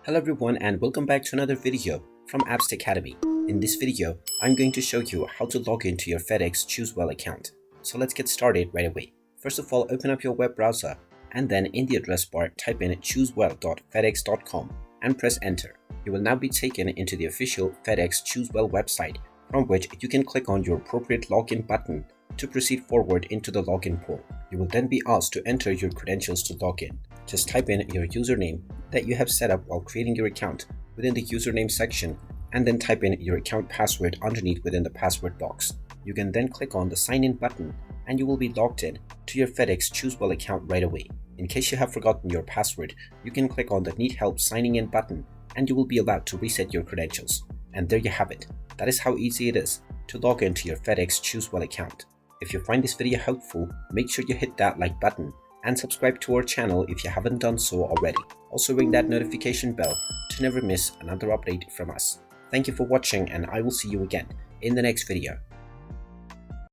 Hello everyone and welcome back to another video from Apps Academy. In this video, I'm going to show you how to log into your FedEx Choosewell account. So let's get started right away. First of all, open up your web browser and then in the address bar type in choosewell.fedex.com and press enter. You will now be taken into the official FedEx Choosewell website, from which you can click on your appropriate login button to proceed forward into the login portal. You will then be asked to enter your credentials to log in. Just type in your username that you have set up while creating your account within the username section and then type in your account password underneath within the password box. You can then click on the sign in button and you will be logged in to your FedEx Choosewell account right away. In case you have forgotten your password, you can click on the Need Help Signing In button and you will be allowed to reset your credentials. And there you have it. That is how easy it is to log into your FedEx Choosewell account. If you find this video helpful, make sure you hit that like button and subscribe to our channel if you haven't done so already. Also ring that notification bell to never miss another update from us. Thank you for watching and I will see you again in the next video.